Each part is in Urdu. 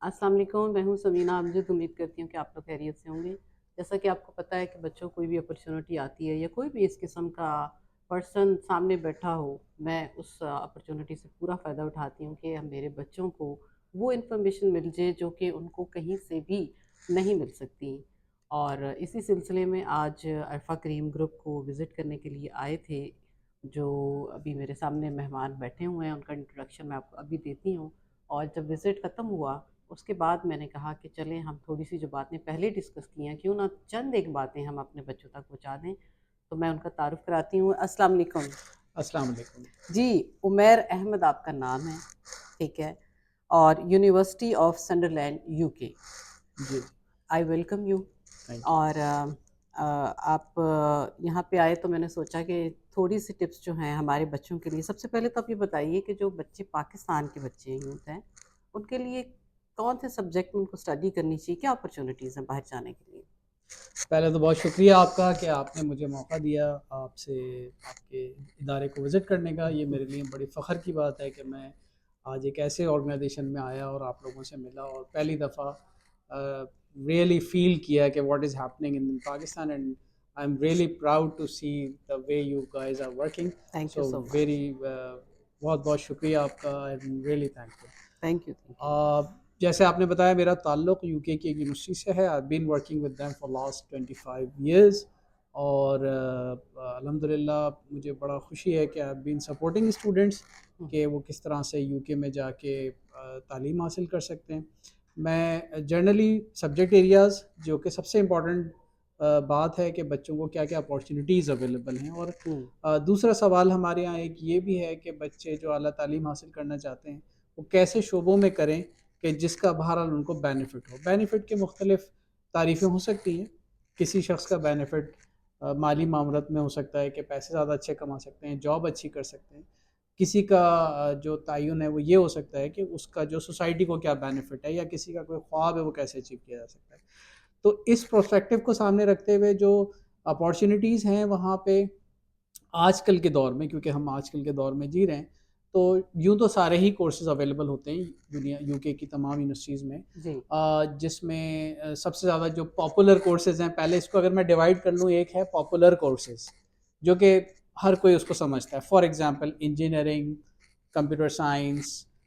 السلام علیکم، میں ہوں سمینہ امجد۔ امید کرتی ہوں کہ آپ لوگ خیریت سے ہوں گے۔ جیسا کہ آپ کو پتہ ہے کہ بچوں کو کوئی بھی اپرچونٹی آتی ہے یا کوئی بھی اس قسم کا پرسن سامنے بیٹھا ہو، میں اس اپرچونٹی سے پورا فائدہ اٹھاتی ہوں کہ میرے بچوں کو وہ انفارمیشن مل جائے جو کہ ان کو کہیں سے بھی نہیں مل سکتی۔ اور اسی سلسلے میں آج عرفہ کریم گروپ کو وزٹ کرنے کے لیے آئے تھے، جو ابھی میرے سامنے مہمان بیٹھے ہوئے ہیں، ان کا انٹروڈکشن میں آپ کو ابھی دیتی ہوں۔ اور جب وزٹ ختم ہوا اس کے بعد میں نے کہا کہ چلیں ہم تھوڑی سی جو باتیں پہلے ڈسکس کی ہیں کیوں نہ چند ایک باتیں ہم اپنے بچوں تک پہنچا دیں۔ تو میں ان کا تعارف کراتی ہوں۔ السلام علیکم السلام علیکم۔ جی۔ عمیر احمد آپ کا نام ہے، ٹھیک ہے، اور یونیورسٹی آف سنڈرلینڈ UK۔ جی، I welcome you. Thank you. اور آپ یہاں پہ آئے تو میں نے سوچا کہ تھوڑی سی ٹپس جو ہیں ہمارے بچوں کے لیے۔ سب سے پہلے تو آپ یہ بتائیے کہ جو بچے پاکستان کے بچے یوتھ ہیں ان کے لیے کون سے سبجیکٹ میں ان کو اسٹڈی کرنی چاہیے، کیا اپرچونیٹیز ہیں باہر جانے کے لیے؟ پہلے تو بہت شکریہ آپ کا کہ آپ نے مجھے موقع دیا آپ کے ادارے کو وزٹ کرنے کا۔ یہ میرے لیے بڑی فخر کی بات ہے کہ میں آج ایک ایسے آرگنائزیشن میں آیا اور آپ لوگوں سے ملا اور پہلی دفعہ ریئلی فیل کیا کہ what is happening in Pakistan, and I am really proud to see the way you guys are working. Thank you so so much. Very بہت بہت شکریہ آپ کا، I am really thank thank you thank you. You. جیسے آپ نے بتایا میرا تعلق UK کی ایک یونیورسٹی سے ہے۔ I been working with them for last 25 years، اور الحمدللہ مجھے بڑا خوشی ہے کہ آئی بین سپورٹنگ اسٹوڈنٹس کہ وہ کس طرح سے UK میں جا کے تعلیم حاصل کر سکتے ہیں۔ میں جنرلی سبجیکٹ ایریاز جو کہ سب سے امپورٹنٹ بات ہے کہ بچوں کو کیا کیا اپارچونیٹیز اویلیبل ہیں، اور دوسرا سوال ہمارے یہاں ایک یہ بھی ہے کہ بچے جو اعلیٰ تعلیم حاصل کرنا چاہتے ہیں وہ کیسے شعبوں میں کریں کہ جس کا بہرحال ان کو بینیفٹ ہو۔ بینیفٹ کے مختلف تعریفیں ہو سکتی ہیں۔ کسی شخص کا بینیفٹ مالی معاملات میں ہو سکتا ہے کہ پیسے زیادہ اچھے کما سکتے ہیں، جاب اچھی کر سکتے ہیں۔ کسی کا جو تعین ہے وہ یہ ہو سکتا ہے کہ اس کا جو سوسائٹی کو کیا بینیفٹ ہے، یا کسی کا کوئی خواب ہے وہ کیسے اچیو کیا جا سکتا ہے۔ تو اس پروسپیکٹیو کو سامنے رکھتے ہوئے جو اپارچونیٹیز ہیں وہاں پہ آج کل کے دور میں، کیونکہ ہم آج کل کے دور میں جی رہے ہیں، تو یوں تو سارے ہی کورسز اویلیبل ہوتے ہیں دنیا UK کی تمام یونیورسٹیز میں، جی جس میں سب سے زیادہ جو پاپولر کورسز ہیں، پہلے اس کو اگر میں ڈیوائڈ کر لوں، ایک ہے پاپولر کورسز جو کہ ہر کوئی اس کو سمجھتا ہے، for example engineering, computer science,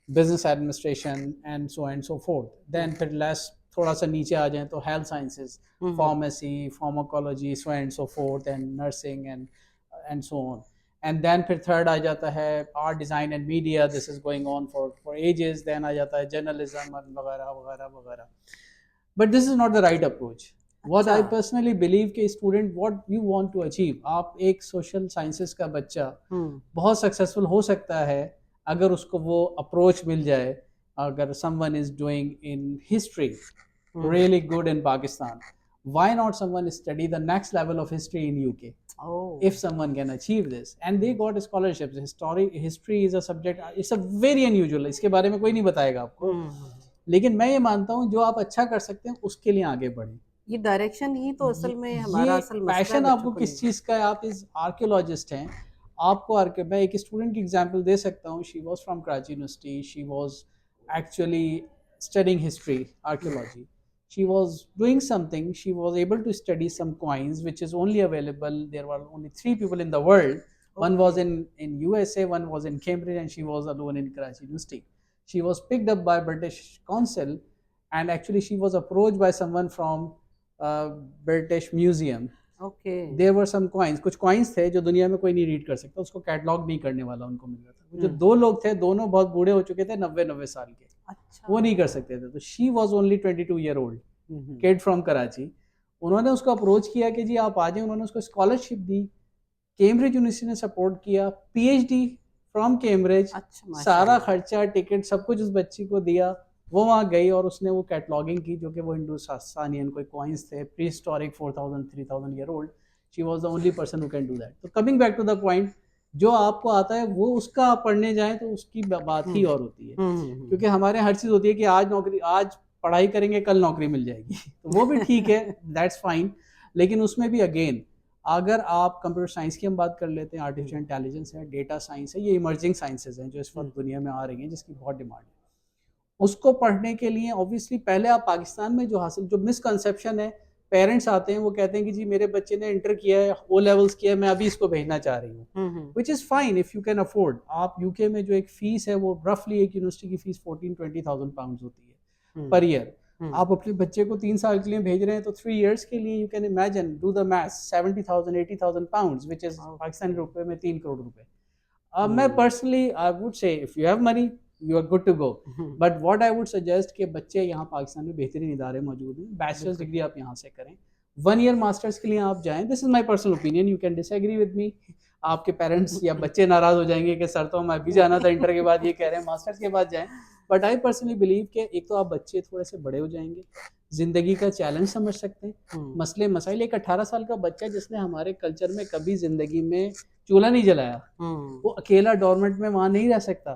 business administration and so forth. Then پھر لیس تھوڑا سا نیچے آ جائیں تو health sciences, pharmacy, pharmacology, so and so forth, and nursing and so on. And then پھر تھرڈ آ جاتا ہے art design and media, this is going on for ages. Then آ جاتا ہے جرنلزم وغیرہ وغیرہ وغیرہ۔ But this is not the right approach. What I personally believe کہ student what you want to achieve, آپ ایک سوشل سائنسز کا بچہ بہت سکسیزفل ہو سکتا ہے اگر اس کو وہ اپروچ مل جائے۔ اگر some one is doing in history really good in Pakistan, why not someone study the next level of history in UK? If someone can achieve this, and they got scholarships. History is a subject, it's a very unusual، اس کے بارے میں کوئی نہیں بتائے گا آپ کو، لیکن میں یہ مانتا ہوں جو آپ اچھا کر سکتے ہیں اس کے لیے آگے بڑھیں۔ یہ ڈائریکشن ہی تو اصل میں ہمارا یہ اصل مسئلہ ہے پیشن آپ کو بچوں کس چیز کا ہے، آپ از آرکیولوجسٹ ہیں، آپ کو میں ایک اسٹوڈنٹ کی ایگزامپل دے سکتا ہوں۔ She was from Karachi university, she was actually studying history archaeology. She was doing something. She was able to study some coins which is only available. There were only 3 people in the world. One was in USA, one was in Cambridge, and she was alone in Karachi University. She was picked up by British Council, and actually she was approached by someone from British Museum. Okay. There were some coins. کچھ coins تھے جو دنیا میں کوئی نہیں ریڈ کر سکتا، اس کو کیٹلاگ نہیں کرنے والا ان کو مل رہا تھا۔ جو 2 لوگ تھے دونوں بہت بوڑھے ہو چکے تھے، 90 سال کے، وہ نہیں کر سکتے تھے۔ تو she was only 22 year old kid from Karachi. انہوں نے اس کو اپروچ کیا کہ جی آپ آ جائیں، انہوں نے اس کو اسکالرشپ دی، کیمبرج یونیورسٹی نے سپورٹ کیا، PhD فرام کیمبرج، سارا خرچہ ٹکٹ سب کچھ اس بچی کو دیا۔ وہ وہاں گئی اور اس نے وہ کیٹلاگنگ کی، جو کہ وہ ہندو ساسانین کوئی کوائنس تھے، prehistoric 4000 3000 year old. She was the only person who can do that. تو coming back to the point, جو آپ کو آتا ہے وہ اس کا آپ پڑھنے جائیں تو اس کی بات ہی اور ہوتی ہے، کیونکہ ہمارے ہر چیز ہوتی ہے کہ آج پڑھائی کریں گے کل نوکری مل جائے گی، تو وہ بھی ٹھیک ہے، دیٹس فائن، لیکن اس میں بھی اگین اگر آپ کمپیوٹر سائنس کی ہم بات کر لیتے ہیں، آرٹیفیشل انٹیلیجنس ہے، ڈیٹا سائنس ہے، یہ ایمرجنگ سائنسز ہیں جو اس وقت دنیا میں آ رہی ہیں، جس کی بہت ڈیمانڈ ہے۔ اس کو پڑھنے کے لیے اوبیسلی پہلے آپ پاکستان میں جو مسکنسیپشن ہے، پیرنٹس آتے ہیں وہ کہتے ہیں کہ جی میرے بچے نے انٹر کیا ہے، او لیولس کیا ہے، میں ابھی اس کو بھیجنا چاہ رہی ہوں، which is fine if you can afford. آپ یو کے میں جو ایک فیس ہے وہ رفلی ایک یونیورسٹی کی فیس 14-20,000 پاؤنڈ ہوتی ہے پر ایئر. آپ اپنے بچے کو 3 سال کے لیے بھیج رہے ہیں تو 3 ایئرس کے لیے you can imagine do the math 70,000-80,000 pound which is Pakistani روپے میں 3 کروڑ روپے. میں personally I would say if you have money you are good to go. But what I would suggest کہ بچے یہاں پاکستان میں بہترین ادارے موجود ہیں، بیچلرس ڈگری آپ یہاں سے کریں، 1 ایئر ماسٹرس کے لیے آپ جائیں. This is my personal opinion, you can disagree with me. آپ کے پیرنٹس یا بچے ناراض ہو جائیں گے کہ سر تو ہم ابھی جانا تھا انٹر کے بعد، یہ کہہ رہے ہیں ماسٹرس کے بعد جائیں. بٹ آئی پرسنلی بلیو کہ ایک تو آپ بچے تھوڑے سے بڑے ہو جائیں گے، زندگی کا چیلنج سمجھ سکتے ہیں، مسئلے مسائل. ایک 18 سال کا بچہ جس نے ہمارے کلچر میں کبھی زندگی میں چولہا نہیں جلایا، وہ اکیلا ڈورمنٹ میں وہاں نہیں رہ سکتا.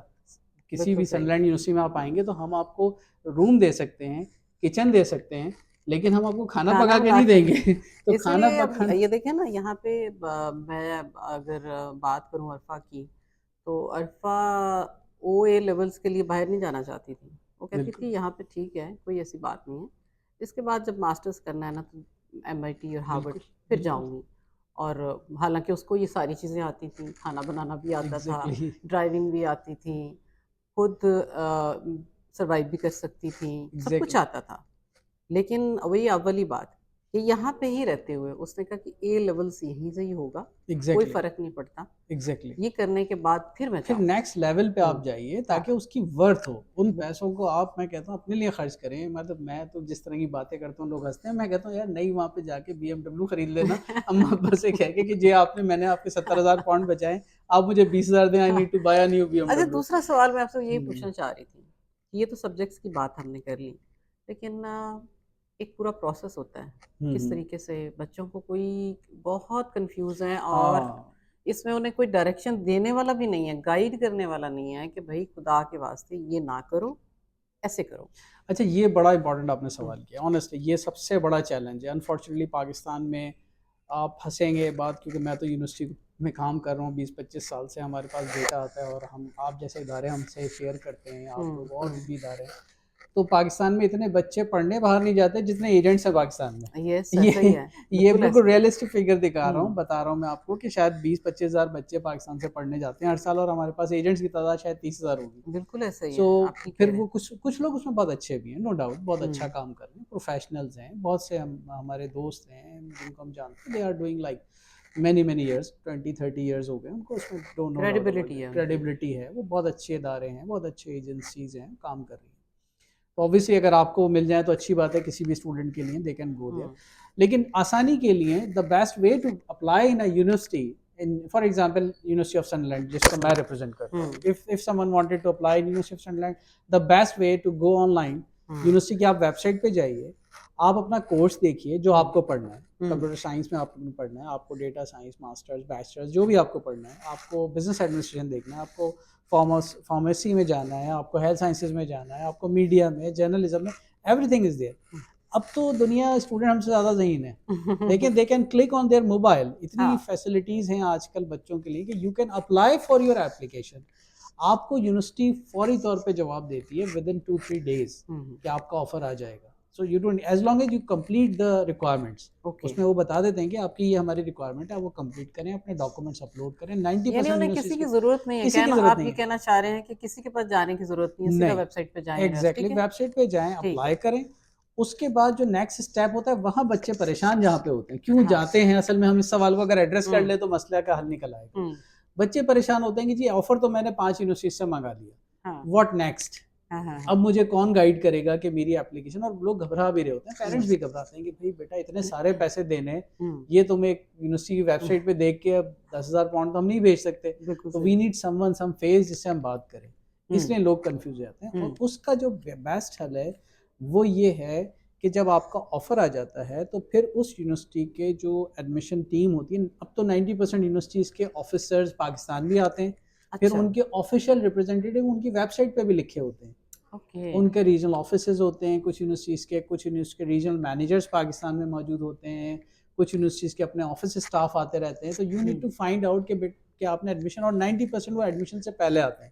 کسی بھی سن لینڈ یونیورسٹی میں آپ آئیں گے تو ہم آپ کو روم دے سکتے ہیں، کچن دے سکتے ہیں، لیکن ہم آپ کو کھانا پکا کے نہیں دیں گے. تو کھانا پکانا یہ دیکھیں نا یہاں پہ میں اگر بات کروں عرفہ کی، تو عرفہ او اے لیولز کے لیے باہر نہیں جانا چاہتی تھی. وہ کہتی تھی یہاں پہ ٹھیک ہے، کوئی ایسی بات نہیں ہے، اس کے بعد جب ماسٹرز کرنا ہے نا تو MIT اور ہارورڈ پھر جاؤں گی. اور حالانکہ اس کو یہ ساری چیزیں آتی تھیں، کھانا بنانا بھی آتا تھا، ڈرائیونگ بھی آتی تھی، خود سروائیو بھی کر سکتی تھیں، سب کچھ آتا تھا. لیکن وہی اولی بات کہ یہاں پہ ہی رہتے ہوئے اس نے کہا کہ اے لیولس یہیں سے ہی ہوگا، کوئی فرق نہیں پڑتا. یہ کرنے کے بعد پھر میں پھر نیکسٹ لیول پہ آپ جائیے تاکہ اس کی ورتھ ہو. ان پیسوں کو آپ، میں کہتا ہوں اپنے لیے خرچ کریں. مطلب میں تو جس طرح کی باتیں کرتا ہوں لوگ ہنستے ہیں، میں کہتا ہوں یار نہیں، وہاں پہ جا کے BMW خرید لینا، اما ابا سے کہہ کے کہ جی میں نے آپ کے 70,000 پاؤنڈ بچائے، آپ مجھے 20,000 دیں، I need to buy a new BMW. اچھا دوسرا سوال میں آپ سے یہی پوچھنا چاہ رہی تھی، یہ تو سبجیکٹس کی بات ہم نے کر لی، لیکن ایک پورا پروسیس ہوتا ہے کس طریقے سے بچوں کو کوئی بہت کنفیوز ہیں اور اس میں انہیں کوئی ڈائریکشن دینے والا بھی نہیں ہے، گائیڈ کرنے والا نہیں ہے کہ بھائی خدا کے واسطے یہ نہ کرو، ایسے کرو. اچھا یہ بڑا امپورٹنٹ آپ نے سوال کیا. آنیسٹلی یہ سب سے بڑا چیلنج ہے. انفارچونیٹلی پاکستان میں آپ ہنسیں گے بات، کیونکہ میں تو یونیورسٹی میں کام کر رہا ہوں 20-25 سال سے. ہمارے پاس ڈیٹا آتا ہے اور ہم آپ جیسے ادارے ہم سے شیئر کرتے ہیں، آپ لوگ اور بھی ادارے. تو پاکستان میں اتنے بچے پڑھنے باہر نہیں جاتے جتنے ایجنٹس ہیں پاکستان میں. یہ بالکل ریئلسٹک فگر دکھا رہا ہوں، بتا رہا ہوں میں آپ کو کہ شاید 20-25 ہزار بچے پاکستان سے پڑھنے جاتے ہیں ہر سال، اور ہمارے پاس ایجنٹس کی تعداد شاید 30,000 ہوگی. بالکل ایسا ہی سو ہے. پھر وہ کچھ لوگ اس میں بہت اچھے بھی ہیں، نو ڈاؤٹ، بہت اچھا کام کر رہے ہیں، پروفیشنلز ہیں. بہت سے ہمارے دوست ہیں جن کو ہم جانتے ہیں، they are doing like many years, 20-30 years ہو گئے ان کو. اس میں کریڈیبلٹی ہے، وہ بہت اچھے ادارے ہیں، بہت اچھے ایجنسیز ہیں، کام کر رہی ہیں. تو اوبیسلی اگر آپ کو مل جائے تو اچھی بات ہے، کسی بھی اسٹوڈنٹ کے لیے دے کین گو دیئر. لیکن آسانی کے لیے the best way to apply in a university, for example university of Sunderland جس کو میں ریپرزینٹ کرتا ہوں، if someone wanted to apply in University of Sunderland, the best way to go online، university کی آپ ویب سائٹ پہ جائیے، آپ اپنا کورس دیکھیے جو آپ کو پڑھنا ہے. کمپیوٹر سائنس میں آپ کو پڑھنا ہے، آپ کو ڈیٹا سائنس ماسٹرز بیچلرز جو بھی آپ کو پڑھنا ہے، آپ کو بزنس ایڈمنسٹریشن دیکھنا ہے، آپ کو فارمیسی میں جانا ہے، آپ کو ہیلتھ سائنسز میں جانا ہے، آپ کو میڈیا میں، جرنلزم میں، ایوری تھنگ از دیئر. اب تو دنیا اسٹوڈنٹ ہم سے زیادہ ذہین ہے، لیکن they can click on their mobile. اتنی فیسلٹیز ہیں آج کل بچوں کے لیے کہ you can apply for your application. آپ کو یونیورسٹی فوری طور پہ جواب دیتی ہے ود ان 2-3 days کہ آپ کا آفر آ جائے گا. So you don't, as long as you complete the requirements, اس میں وہ بتا دیتے ہیں کہ آپ کی یہ ہماری ریکوائرمنٹ ہے، وہ کمپلیٹ کریں، اپنے ڈاکومنٹس اپلوڈ کریں. 90% کسی کی ضرورت نہیں ہے. آپ یہ کہنا چاہ رہے ہیں کہ کسی کے پاس جانے کی ضرورت نہیں ہے، سیدھا ویب سائٹ پہ جائیں. ایگزیکٹلی ویب سائٹ پہ جائیں، اپلائی کریں. اس کے بعد جو نیکسٹ اسٹیپ ہوتا ہے وہاں بچے پریشان جہاں پہ ہوتے ہیں. کیوں جاتے ہیں اصل میں؟ ہم اس سوال کو اگر ایڈریس کر لیں تو مسئلہ کا حل نکل آئے گا. بچے پریشان ہوتے ہیں کہ جی آفر تو میں نے 5 یونیورسٹی سے منگا لیا، واٹ نیکسٹ؟ اب مجھے کون گائیڈ کرے گا کہ میری اپلیکیشن، اور لوگ گھبرا بھی رہے ہوتے ہیں، پیرنٹس بھی گھبراتے ہیں کہ بھائی بیٹا اتنے سارے پیسے دینے، یہ تم ایک یونیورسٹی کی ویب سائٹ پہ دیکھ کے اب 10,000 پاؤنڈ تو ہم نہیں بھیج سکتے. تو وی نیڈ سم فیس جس سے ہم بات کریں. اس لیے لوگ کنفیوز ہو جاتے ہیں. اور اس کا جو بیسٹ حل ہے وہ یہ ہے کہ جب آپ کا آفر آ جاتا ہے تو پھر اس یونیورسٹی کے جو ایڈمیشن ٹیم ہوتی ہے، اب تو 90% یونیورسٹیز کے آفیسرز پاکستان بھی آتے ہیں، پھر ان کے آفیشیل ریپرزینٹیٹیو ان کی ویب سائٹ پہ بھی لکھے ہوتے ہیں. ان کے ریجنل آفیسز ہوتے ہیں کچھ یونیورسٹیز کے ریجنل مینیجرز پاکستان میں موجود ہوتے ہیں، کچھ یونیورسٹیز کے اپنے آفس اسٹاف آتے رہتے ہیں. تو you need to find out کہ آپ نے ایڈمیشن، اور 90% وہ ایڈمیشن سے پہلے آتے ہیں.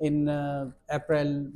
in April,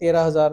13,000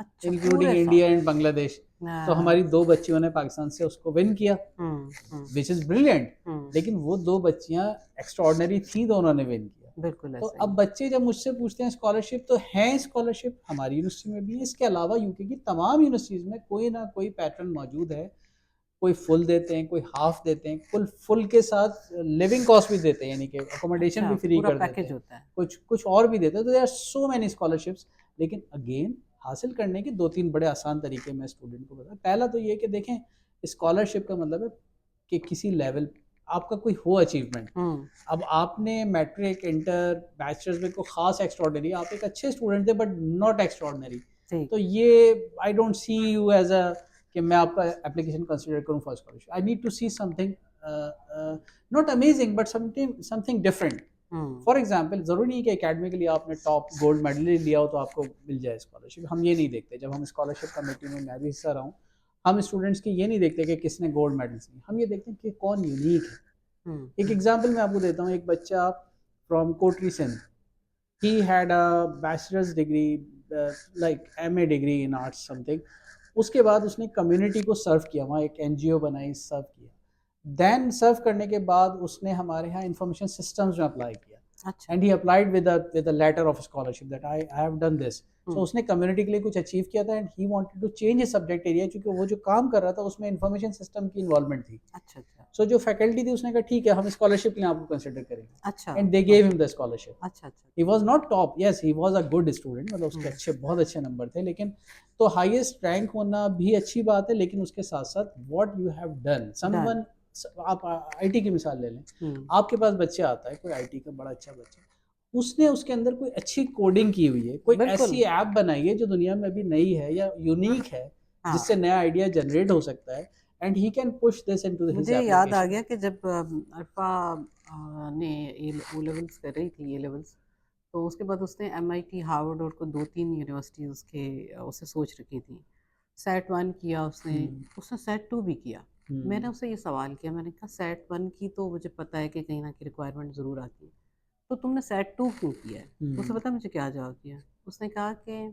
اچھا انکلوڈنگ پورے سال. انڈیا اینڈ بنگلہ دیش. تو ہماری 2 بچیوں نے پاکستان سے اس کو ون کیا, وچ از بریلینٹ. لیکن وہ 2 بچیاں ایکسٹراڈنری تھیں تو انہوں نے ون کیا. بالکل تو ایسا اب بچے جب مجھ سے پوچھتے ہیں اسکالرشپ, تو ہیں اسکالرشپ ہماری یونیورسٹی میں بھی ہے, اس کے علاوہ یو کے کی تمام یونیورسٹیز میں کوئی نہ کوئی پیٹرن موجود ہے. کوئی فل دیتے ہیں, کوئی ہاف دیتے ہیں, فل کے ساتھ لیونگ کاسٹ بھی دیتے ہیں, یعنی کہ اکوموڈیشن بھی فری پورا کر دیتے پیکج ہیں, ہوتا ہے. کچھ اور بھی دیتے ہیں. تو they are so many scholarships. لیکن اگین حاصل کرنے کے 2-3 بڑے آسان طریقے میں اسٹوڈنٹ کو بتاؤں. پہلا تو یہ کہ دیکھیں اسکالرشپ کا مطلب ہے کہ کسی لیول آپ کا کوئی ہو اچیومنٹ. اب آپ نے میٹرک, انٹر, بیچلرز میں کوئی خاص ایکسٹراڈنری, آپ ایک اچھے اسٹوڈنٹ تھے بٹ ناٹ ایکسٹراڈنری, تو یہ I don't see you as a کہ میں آپ کا اپلیکیشن کنسیڈر کروں for scholarship. I need to see something not amazing but something different. For example ضروری نہیں کہ اکیڈمیکلی آپ نے ٹاپ گولڈ میڈل لیا ہو تو آپ کو مل جائے اسکالرشپ. ہم یہ نہیں دیکھتے. جب ہم اسکالرشپ کمیٹی میں بھی حصہ رہا ہوں, ہم اسٹوڈنٹس کی یہ نہیں دیکھتے کہ کس نے گولڈ میڈلس لی, ہم یہ دیکھتے ہیں کہ کون یونیک ہے. ایک ایگزامپل میں آپ کو دیتا ہوں. ایک بچہ from Kotri Sindh, he had a bachelors degree like M A degree in arts something. اس کے بعد اس نے کمیونٹی کو سرو کیا, وہاں ایک این جی او بنائی, سرو کیا. دین سرو کرنے کے بعد اس نے ہمارے یہاں انفارمیشن سسٹمز میں اپلائی کیا. And he applied with a letter of scholarship that I have done this. So اس نے کمیونٹی کے لیے کچھ اچیو کیا تھا, and he wanted to change a subject area, کیونکہ وہ جو کام کر رہا تھا اس میں انفارمیشن سسٹم کی انوالومنٹ تھی. سو جو فیکلٹی تھی اس نے کہا ٹھیک ہے ہم اسکالرشپ کے لیے آپ کو کنسیڈر کریں گے, اینڈ دے گیو ہم the scholarship. He was not top, yes he was a good student, مطلب اس کے بہت اچھے نمبر تھے. لیکن تو ہائیسٹ رینک ہونا بھی اچھی بات ہے, لیکن اس کے ساتھ ساتھ what you have done. Some one, آپ آئی ٹی کی مثال لے لیں, آپ کے پاس بچہ آتا ہے کوئی آئی ٹی کا بڑا اچھا بچہ, اس نے اس کے اندر کوئی اچھی کوڈنگ کی ہوئی ہے, کوئی ایسی ایپ بنائی ہے جو دنیا میں ابھی نئی ہے یا یونیک ہے, جس سے نیا آئیڈیا جنریٹ ہو سکتا ہے, and he can push this into his مجھے یاد آ ایپلیکیشن. گیا کہ جب عرفا نے او لیولس کر رہی تھی, اے لیولس, تو اس کے بعد اس نے ایم آئی ٹی, ہارورڈ اور کو 2-3 یونیورسٹیز اس کے اسے سوچ رکھی تھی. سیٹ 1 کیا اس نے سیٹ 2 بھی کیا. میں نے اسے یہ سوال کیا, میں نے کہا سیٹ 1 کی تو مجھے پتہ ہے کہ کہیں نہ کہیں ریکوائرمنٹ ضرور آتی ہے, تو تم نے سیٹ 2 کیوں کیا ہے؟ اسے پتہ مجھے کیا جواب دیا. اس نے کہا کہ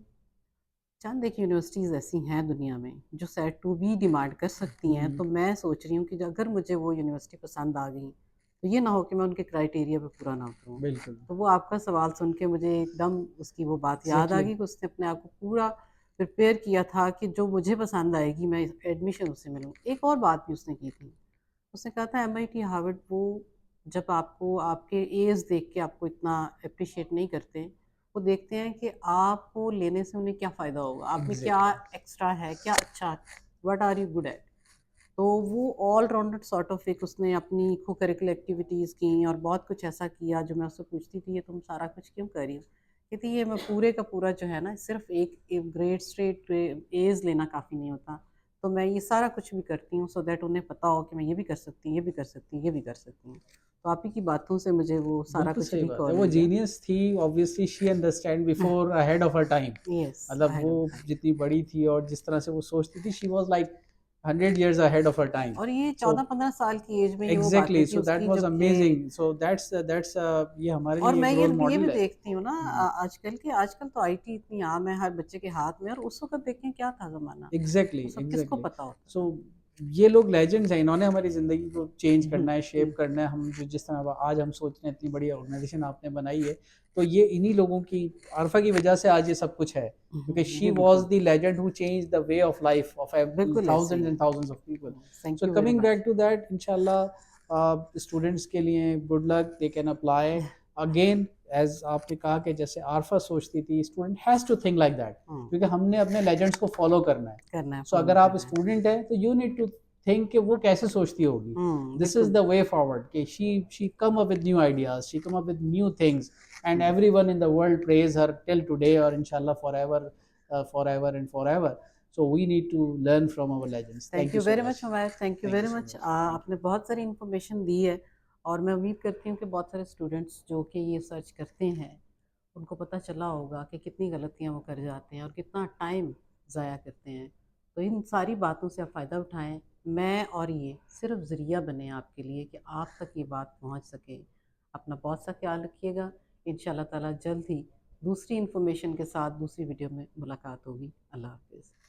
چند ایک یونیورسٹیز ایسی ہیں دنیا میں جو سیٹ 2 بھی ڈیمانڈ کر سکتی ہیں, تو میں سوچ رہی ہوں کہ اگر مجھے وہ یونیورسٹی پسند آ گئی تو یہ نہ ہو کہ میں ان کے کرائیٹیریا پہ پورا نہ اتروں. بالکل. تو وہ آپ کا سوال سن کے مجھے ایک دم اس کی وہ بات یاد آ گئی کہ اس نے اپنے آپ کو پورا پریپیئر کیا تھا کہ جو مجھے پسند آئے گی میں ایڈمیشن اس سے ملوں. ایک اور بات بھی اس نے کی تھی, اس نے کہا تھا ایم آئی ٹی, ہارورڈ, وہ جب آپ کو آپ کے ایز دیکھ کے آپ کو اتنا اپریشیٹ نہیں کرتے, وہ دیکھتے ہیں کہ آپ کو لینے سے انہیں کیا فائدہ ہوگا, آپ میں کیا ایکسٹرا ہے, کیا اچھا, what are you good at. تو وہ آل راؤنڈڈ سارٹ آف ایک اس نے اپنی کو کریکولر ایکٹیویٹیز کیں اور بہت کچھ ایسا کیا جو میں اس سے پوچھتی تھی یہ تم سارا کچھ کیوں کر رہی ہو, کہتی یہ میں پورے کا پورا جو ہے نا صرف ایک گریڈ اسٹریٹ ایز لینا کافی نہیں ہوتا, تو میں یہ سارا کچھ بھی کرتی ہوں سو دیٹ انہیں پتا ہو کہ میں یہ بھی کر سکتی ہوں, یہ بھی کر سکتی ہوں, یہ بھی کر سکتی ہوں. تو آپ ہی کی باتوں سے مجھے وہ سارا کچھ ریکال ہو گیا. وہ جینیس تھی obviously she understand before ahead of her time. مطلب وہ جتنی بڑی تھی اور جس طرح سے وہ سوچتی تھی, she was like 100 years ahead of her time. اور یہ 14-15 سال کی ایج میں یہ وہ exactly, باتیں تھی so اس that کی was جو amazing. So that's یہ ہمارے اور لیے میں ایک رول یہ ماڈل بھی ہے. دیکھتی ہوں نا آج کل تو آئی ٹی اتنی عام ہے ہر بچے کے ہاتھ میں, اور اس وقت دیکھیں کیا تھا زمانہ, ایگزیکٹلی سب کس کو پتا ہوتا. سو یہ لوگ لیجنڈز ہیں, انہوں نے ہماری زندگی کو چینج کرنا ہے, شیپ کرنا ہے. ہم جو جس طرح آج ہم سوچ رہے ہیں اتنی بڑی آرگنائزیشن آپ نے بنائی ہے, تو یہ انہی لوگوں کی, عارفہ کی وجہ سے آج یہ سب کچھ ہے, کیونکہ she was the legend who change the way of life of thousands and thousands of people. So coming back to that, انشاءاللہ اسٹوڈنٹس کے لیے good luck, they can apply. Again as آپ نے کہا کہ جیسے عارفہ سوچتی تھی, student has to think like that, کیونکہ ہم نے اپنے لیجنڈس کو فالو کرنا ہے. سو اگر آپ اسٹوڈنٹ ہیں تو یو نیڈ ٹو تھنک کہ وہ کیسے سوچتی ہوگی. دس از دا وے فارورڈ کہ she come up with new ideas, she come up with new things, and everyone in the world praise her till today or inshallah forever and forever. So we need to learn from our legends. Thank you very much Humayt, thank you very much. آپ نے بہت ساری انفارمیشن دی ہے, اور میں امید کرتی ہوں کہ بہت سارے اسٹوڈنٹس جو کہ یہ سرچ کرتے ہیں ان کو پتہ چلا ہوگا کہ کتنی غلطیاں وہ کر جاتے ہیں اور کتنا ٹائم ضائع کرتے ہیں. تو ان ساری باتوں سے آپ فائدہ اٹھائیں, میں اور یہ صرف ذریعہ بنے آپ کے لیے کہ آپ تک یہ بات پہنچ سکے. اپنا بہت سا خیال رکھیے گا, ان شاء اللہ تعالیٰ جلد ہی دوسری انفارمیشن کے ساتھ دوسری ویڈیو میں ملاقات ہوگی. اللہ حافظ.